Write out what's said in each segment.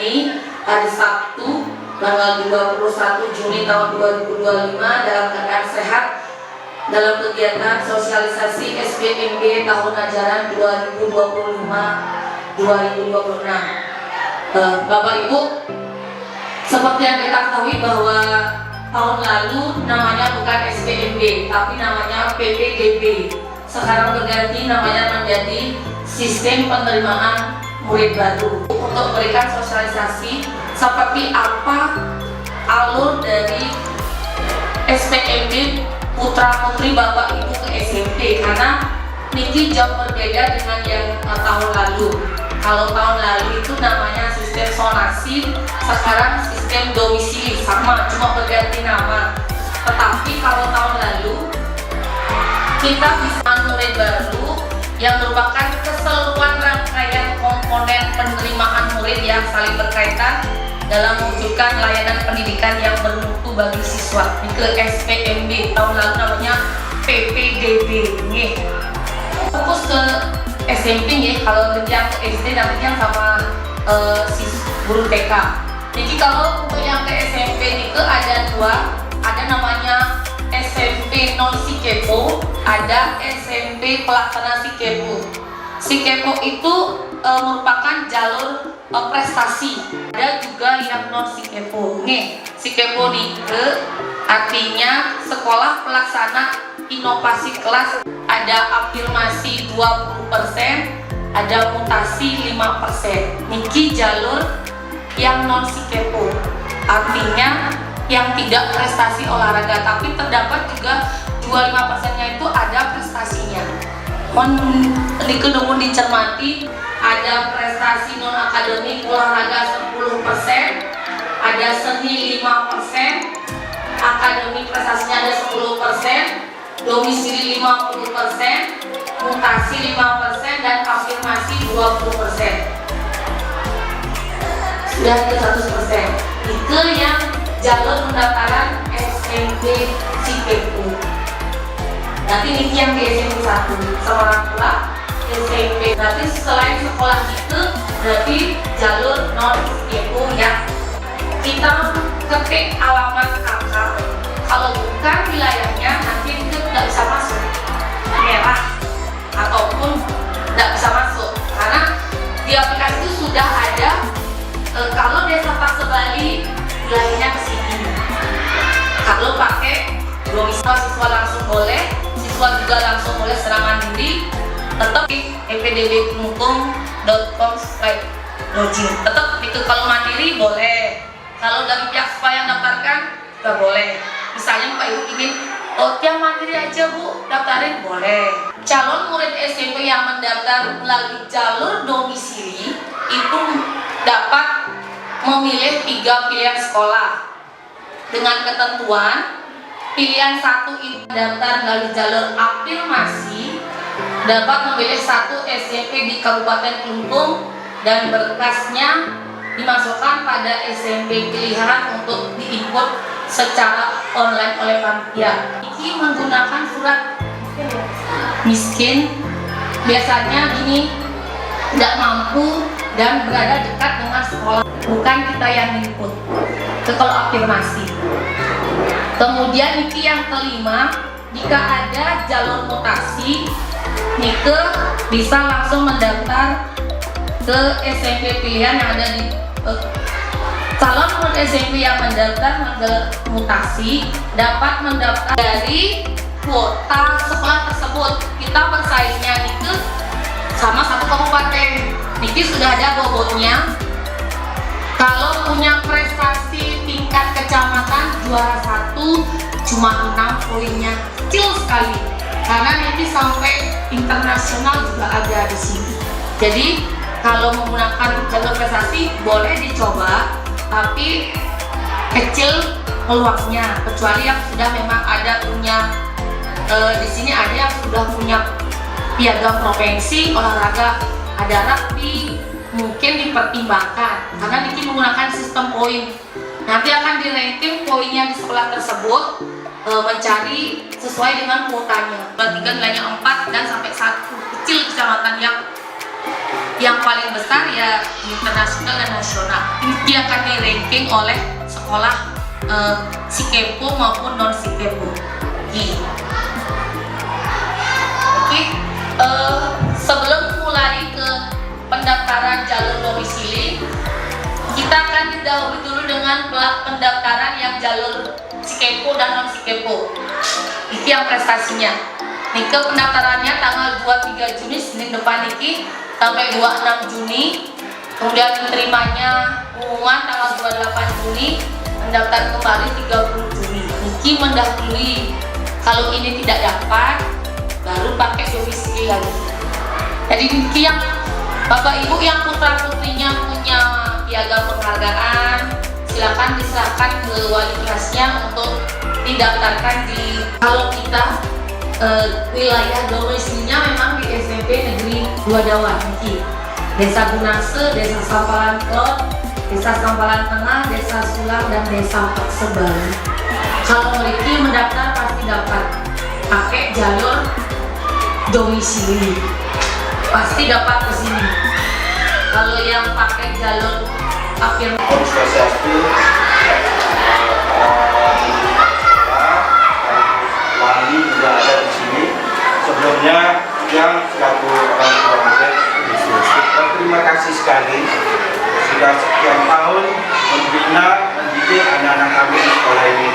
ini hari Sabtu tanggal 21 Juni tahun 2025 dalam keadaan sehat dalam kegiatan sosialisasi SBMG tahun ajaran 2025-2026. Bapak Ibu, seperti yang kita ketahui bahwa tahun lalu namanya bukan SBMG tapi namanya PPDB. Sekarang berganti namanya menjadi Sistem Penerimaan Murid Baru, untuk memberikan sosialisasi seperti apa alur dari SBMG putra putri Bapak Ibu ke SMP, karena niki jauh berbeda dengan yang tahun lalu. Kalau tahun lalu itu namanya sistem zonasi, sekarang sistem domisili, sama cuma berganti nama. Tetapi kalau tahun lalu kita bisa murid baru yang merupakan keseluruhan rangkaian komponen penerimaan murid yang saling berkaitan dalam mewujudkan layanan pendidikan yang bermutu bagi siswa. Ke SPMB tahun lalu namanya PPDB. Fokus ke SMP ya, kalau yang ke SD nantinya sama guru TK. Jadi kalau untuk yang ke SMP itu ada dua, ada namanya SMP non Sikepo, ada SMP pelaksana Sikepo. Sikepo itu merupakan jalur prestasi. Ada juga yang non Sikepo. Nih, Sikepo nih artinya sekolah pelaksana inovasi kelas, ada afirmasi 20%, ada mutasi 5%. Niki jalur yang non Sikepo, artinya yang tidak prestasi olahraga, tapi terdapat juga 25%-nya itu ada prestasinya. Niki namun dicermati, ada prestasi non akademik olahraga 10%, ada seni 5%, akademik prestasinya ada 10%, domisili 50%, mutasi 5%, dan afirmasi 20%. Sudah ke 100%. Itu yang jalur pendaftaran SMP Sikepo. Nanti ini yang di SMP 1 sama pula SMP. Nanti selain sekolah itu berarti jalur non Sikepo yang kita ketik alamat kakak. Kalau bukan wilayahnya nanti itu tidak bisa masuk, merah ataupun tidak bisa masuk, karena di aplikasi itu sudah ada kalau desa Paksebali wilayahnya ke sini. Kalau pakai domisili siswa langsung boleh, siswa juga langsung boleh serangan diri, tetap di epdb.com/login. Tetap itu kalau mandiri boleh, kalau dari pihak sekolah yang daftarkan juga boleh. Misalnya Pak Ibu ingin yang mandiri aja Bu, daftarin boleh. Calon murid SMP yang mendaftar melalui jalur domisili itu dapat memilih 3 pilihan sekolah dengan ketentuan pilihan 1 itu daftar melalui jalur afirmasi, dapat memilih 1 SMP di Kabupaten Kelungkung dan berkasnya dimasukkan pada SMP pilihan untuk diinput secara online oleh panitia. Ini menggunakan surat miskin, biasanya gini, tidak mampu dan berada dekat dengan sekolah, bukan kita yang input. Itu kalau afirmasi. Kemudian ini yang kelima, jika ada jalur mutasi, Nike bisa langsung mendaftar ke SMP pilihan yang ada di calon murid SMP yang mendaftar mutasi dapat mendaftar dari kuota sekolah tersebut. Kita bersaingnya itu sama satu kabupaten. Niki sudah ada bobotnya. Kalau punya prestasi tingkat kecamatan juara 1 cuma 6 poinnya, kecil sekali. Karena Niki sampai internasional juga ada di sini. Jadi kalau menggunakan jalur prestasi boleh dicoba, tapi kecil peluangnya, kecuali yang sudah memang ada punya di sini ada yang sudah punya piagam provinsi olahraga, ada rugby, mungkin dipertimbangkan karena Niki menggunakan sistem poin. Nanti akan di ranking poinnya di sekolah tersebut, mencari sesuai dengan kuotanya. Bertiga nilainya 4 dan sampai 1, kecil kecamatan yang paling besar ya internasional dan nasional. ini akan di ranking oleh sekolah Sikepo maupun non Sikepo. Oke, sebelum mulai ke pendaftaran jalur domisili, kita akan didahului dulu dengan pendaftaran yang jalur Sikepo dan non Sikepo. Ini yang prestasinya. Nih ke pendaftarannya tanggal 23 Juni Senin depan ini sampai 26 Juni. Kemudian diterimanya pengumuman tanggal 28 Juni, mendaftar kembali 30 Juni. Niki mendahului. Kalau ini tidak dapat, baru pakai domisili lagi. Jadi niki yang Bapak Ibu yang putra putrinya punya piagam penghargaan, silakan diserahkan ke wali kelasnya untuk didaftarkan di. Kalau kita wilayah domisilinya memang di SMP Negeri 2 Dawan, niki. Desa Gunase, Desa Sampalan Klot, Desa Sampalan Tengah, Desa Sulang, dan Desa Paksebali. Kalau memiliki mendaftar pasti dapat pakai jalur domisili, pasti dapat ke sini. Kalau yang pakai jalur afirmasi wali juga ada di sini. Sebelumnya yang selaku orang tua murid, terima kasih sekali sudah sekian tahun membina, mendidik anak-anak kami di sekolah ini.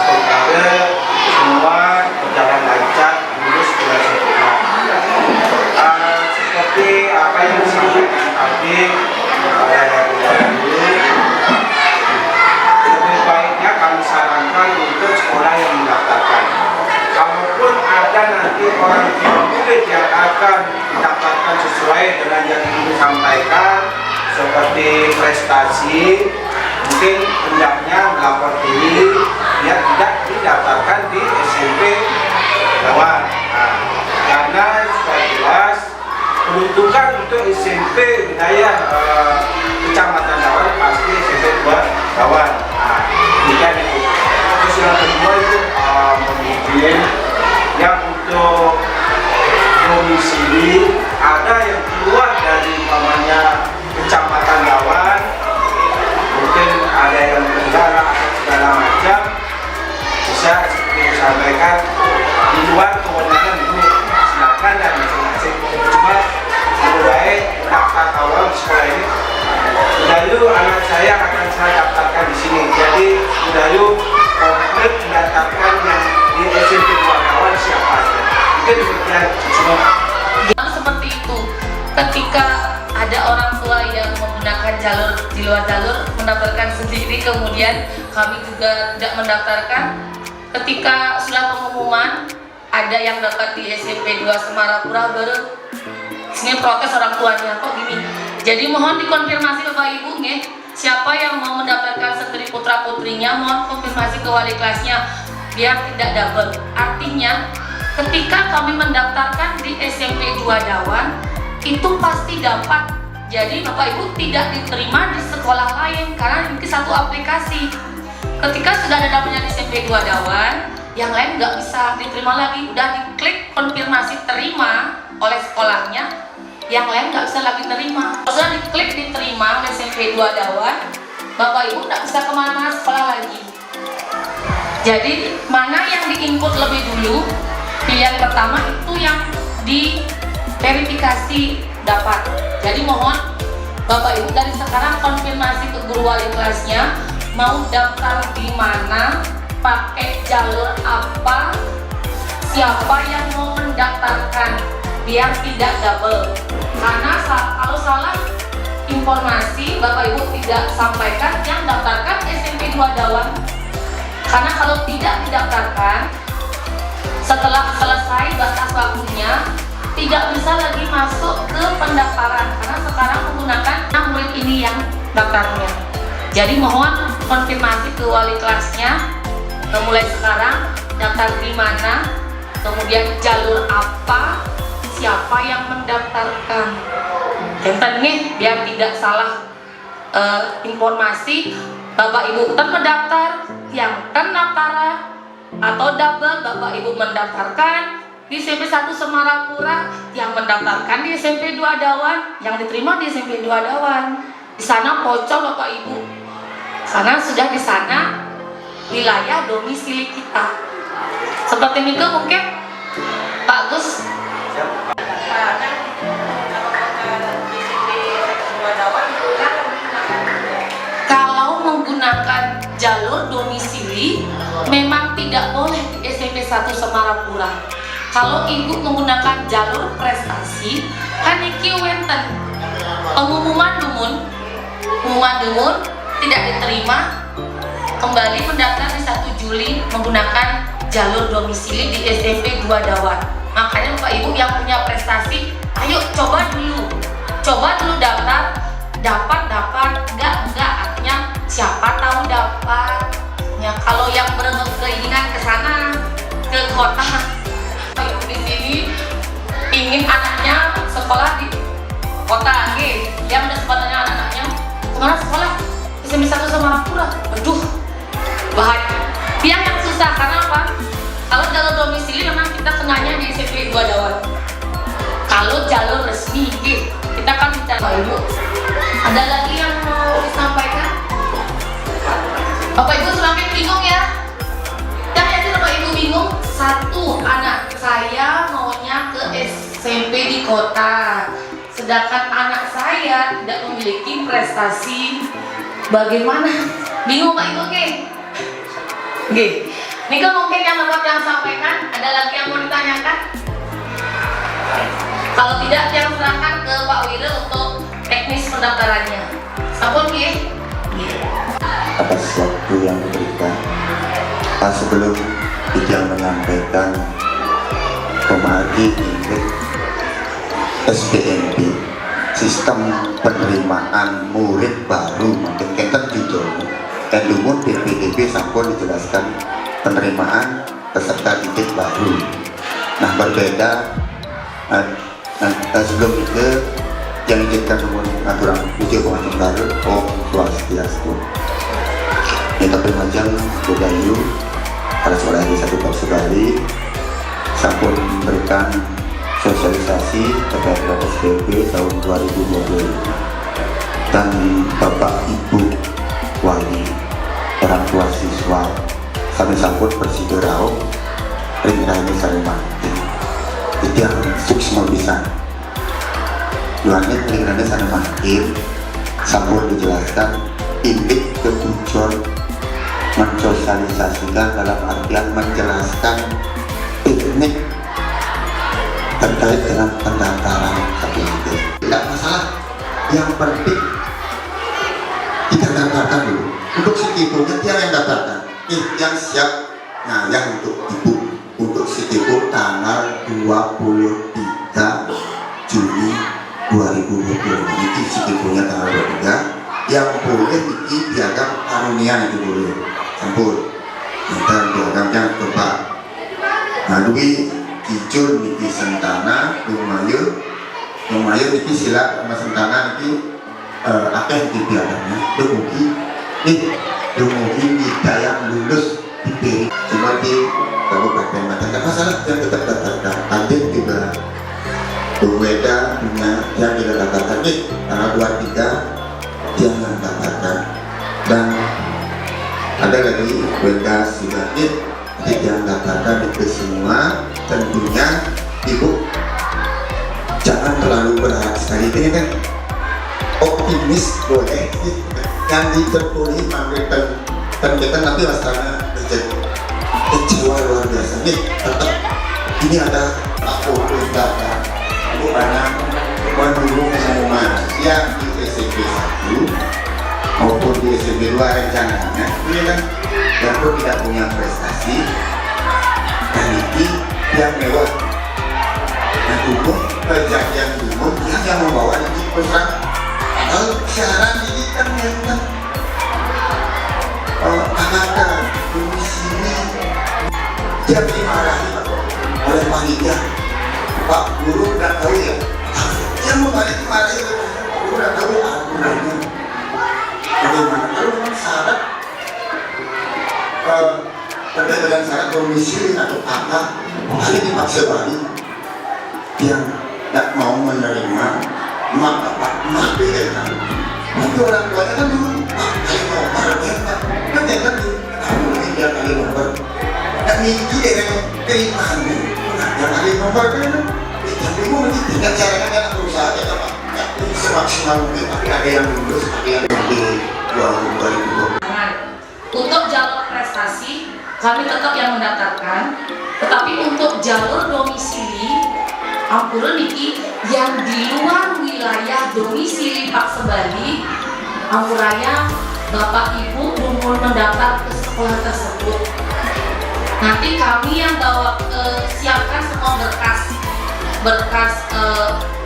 Semoga semua berjalan lancar, lulus dengan sempurna. Seperti apa yang disampaikan tadi oleh guru, lebih baiknya kami sarankan untuk sekolah yang mendaftarkan. Kalaupun ada nanti orang tua murid yang akan mendapatkan sesuai dengan yang disampaikan seperti prestasi, mungkin hendaknya melapor diri biar tidak didaftarkan di SMP Dawan. Karena sudah jelas peruntukan untuk SMP wilayah Kecamatan Dawan pasti SMP 2 Dawan. Demikian itu. Terus yang kedua itu mungkin yang untuk domisili ada yang keluar dari namanya Kecamatan Dawan, mungkin ada yang kendala atau segala macam, bisa seperti disampaikan di luar kewenangan itu silakan dan masing-masing. Cuma lebih baik daftar awal di sekolah ini. Dahulu anak saya akan saya daftarkan di sini. Jadi dahulu komplit mendaftarkan yang di SMP 2 Dawan siapa saja. Mungkin demikian semua. Yang seperti itu, ketika ada orang tua yang menggunakan jalur di luar jalur mendaftarkan sendiri, kemudian kami juga tidak mendaftarkan. Ketika setelah pengumuman ada yang dapat di SMP 2 Semarapura, baru sini protes orang tuanya, kok gini. Jadi mohon dikonfirmasi Bapak Ibu nih, siapa yang mau mendaftarkan sendiri putra putrinya, mohon konfirmasi ke wali kelasnya biar tidak double. Artinya ketika kami mendaftarkan di SMP 2 Dawan itu pasti dapat. Jadi Bapak Ibu tidak diterima di sekolah lain karena ini satu aplikasi. Ketika sudah ada namanya di SMP 2 Dawan, yang lain nggak bisa diterima lagi. Udah diklik konfirmasi terima oleh sekolahnya, yang lain nggak bisa lagi terima. Sudah diklik diterima oleh SMP 2 Dawan, Bapak Ibu nggak bisa kemana-mana sekolah lagi. Jadi mana yang diinput lebih dulu, pilihan pertama itu yang diverifikasi dapat. Jadi mohon Bapak Ibu dari sekarang konfirmasi ke guru wali kelasnya mau daftar di mana, pakai jalur apa, siapa yang mau mendaftarkan biar tidak double. Karena kalau salah informasi Bapak Ibu tidak sampaikan, yang daftarkan SMP 2 Dawan. Karena kalau tidak didaftarkan setelah selesai batas waktunya tidak bisa lagi masuk ke pendaftaran karena sekarang menggunakan murid ini yang daftarnya. Jadi mohon konfirmasi ke wali kelasnya mulai sekarang daftar di mana, kemudian jalur apa, siapa yang mendaftarkan. Dan nih biar tidak salah informasi, Bapak Ibu mendaftar yang ternaptara atau double, Bapak Ibu mendaftarkan di SMP 1 Semarapura, yang mendaftarkan di SMP 2 Dawan, yang diterima di SMP 2 Dawan. Di sana pocong Bapak Ibu, karena sudah di sana wilayah domisili kita. Seperti itu mungkin Pak Gus. Kalau menggunakan jalur domisili memang tidak boleh di SMP 1 Semarapura. Kalau ibu menggunakan jalur prestasi, kan iki wenten pengumuman dumun tidak diterima, kembali mendaftar di 1 Juli menggunakan jalur domisili di SMP 2 Dawat. Makanya Bapak Ibu yang punya prestasi, ayo coba dulu daftar, dapat enggak artinya siapa tahu dapat ya. Kalau yang berkeinginan ke sana ke kota, Bapak Ibu di sini ingin anaknya sekolah di kota, yang udah sekolahnya anak-anaknya kemana sekolah? SMP 1 Semarapura. Aduh, bahaya. Dia yang susah karena apa? Kalau jalur domisili memang kita kenanya di SMP 2 Dawat. Kalau jalur resmi, kita kan bicara Bapak Ibu. Ada lagi yang mau disampaikan? Bapak Ibu semakin bingung ya? Dan ya Bapak Ibu bingung, satu anak saya maunya ke SMP di kota, sedangkan anak saya tidak memiliki prestasi. Bagaimana? Bingung Pak Ibu? Oke. Ini kan mungkin yang dapat yang sampaikan. Ada lagi yang mau ditanyakan? Kalau tidak, yang serahkan ke Pak Wira untuk teknis pendaftarannya. Sampun atas waktu yang diberikan. Sebelum Ijang menyampaikan pemagi ingin SPMB, sistem penerimaan murid baru mungkin kita judul dan lumut PPDB sampun dijelaskan penerimaan peserta didik baru. Nah berbeda sebelum itu yang izinkan umum aturan uji pengajuan baru Om Swastiastu. Ini tapi macam Budayu pada sekolah di 1 Bali sampun memberikan sosialisasi terkait SPP tahun 2020 dan Bapak Ibu wali orang tua siswa kami sambut bersiderau ringkah ini saya mati itu yang sukses bisa langit ringkahnya saya mati sambut dijelaskan intik ketujuan mensosialisasikan dalam artian menjelaskan teknik terkait dengan pendaftaran KPID. Tidak masalah, yang penting kita daftarkan dulu. Untuk si ibunya dia yang daftarkan. Yang siap, nah yang untuk ibu, untuk si ibu tanggal 23 Juni 2020 ini si ibunya tanggal 23 yang boleh ini dianggap karunian itu boleh sampun kita dianggap yang tepat. Nah duit Kijur niki Sentana, Lumayu niki Silat sama Sentana niki akeh di biarannya. Dumugi Hidayah lulus diberi cuma di Kabupaten Matan. Tidak masalah yang tetap daftarkan. Nanti juga Beda punya yang tidak daftarkan nih tanggal 23 yang daftarkan dan ada lagi Beda Silatit yang daftarkan itu semua. Tentunya ibu jangan terlalu berharap sekali, ini kan optimis boleh yang diterpuri memberikan kita nanti masalahnya terjadi kecewa luar biasa nih. Tetap ini ada aku data bukannya mendukung pengumuman yang di SMP 1 maupun di SMP 2 rencananya ini kan yang tidak punya prestasi dan ini yang mewah dan umum kejadian umum yang membawa ini pesan kalau syarat ini kan yang anak di sini dia dimarahi oleh panitia Pak Guru nggak tahu ya yang membalik dimarahi Guru nggak tahu aturannya bagaimana kalau syarat terkait dengan syarat domisili atau apa hari dipaksa balik yang tidak mau menerima maka Pak mati Nanti orang tuanya kan dulu, kali nomor hebat. Kan ya kan, kamu lagi dia kali nomor. Dan minggu deh yang terimaan yang kali nomor kan. Tapi gue mesti tinggal caranya kan berusaha aja apa? Ya, semaksimal mungkin. Tapi ada yang lulus, ada yang di 2020. Untuk jalur prestasi, kami tetap yang mendaftarkan, tetapi untuk jalur domisili, ampun niki yang di luar wilayah domisili Pak Sebali, ampuraya Bapak Ibu belum mendaftar ke sekolah tersebut. Nanti kami yang bawa siapkan semua berkas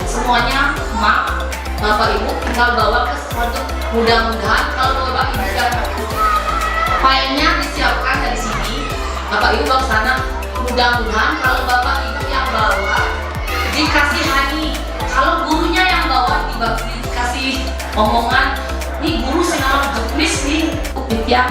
semuanya, Bapak Ibu tinggal bawa ke sekolah. Mudah-mudahan kalau Bapak Ibu yang filenya disiapkan dari sini, Bapak Ibu bawa sana. Mudah-mudahan kalau Bapak Ibu yang bawa dikasihani, kalau gurunya yang bawa dikasih omongan, nih guru senang jeplis nih, yang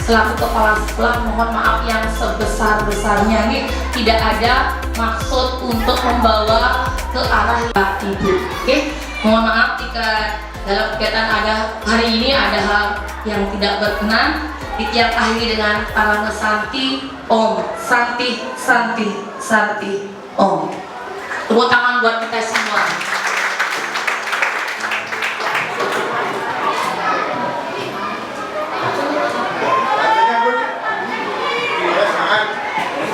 selaku kepala sekolah mohon maaf yang sebesar-besarnya nih, tidak ada maksud untuk membawa ke arah Bapak Ibu. Oke, mohon maaf jika dalam kegiatan ada hari ini ada hal yang tidak berkenan. Ditiap akhiri dengan Parana Santi Om, Santi, Santi, Santi Om. Tepuk tangan buat kita semua.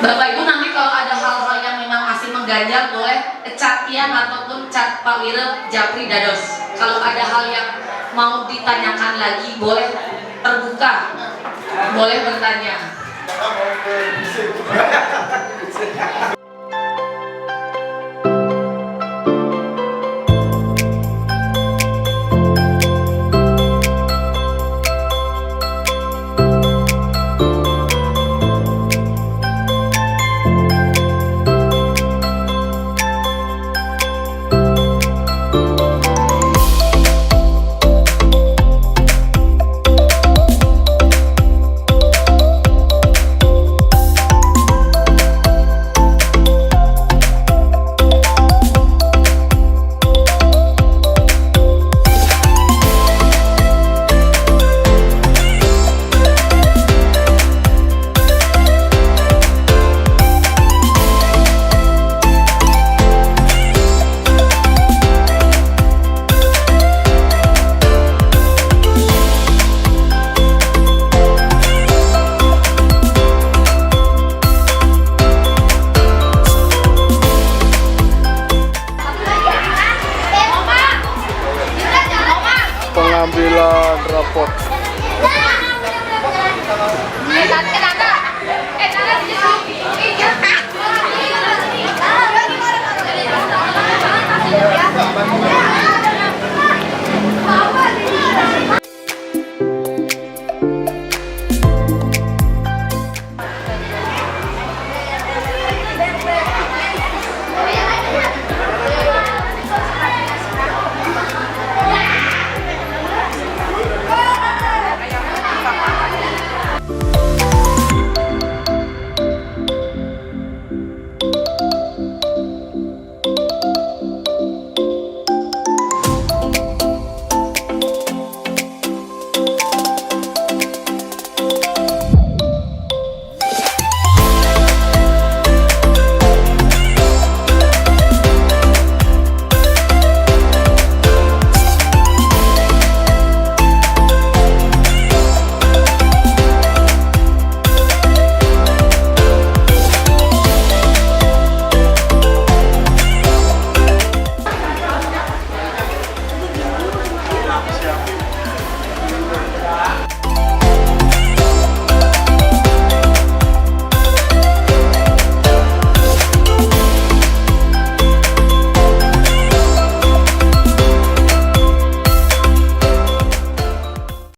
Bapak Ibu nanti kalau ada hal-hal yang memang masih mengganjal boleh cat Ian ataupun cat Pak Wira Japri Dados. Kalau ada hal yang mau ditanyakan lagi boleh terbuka, boleh bertanya.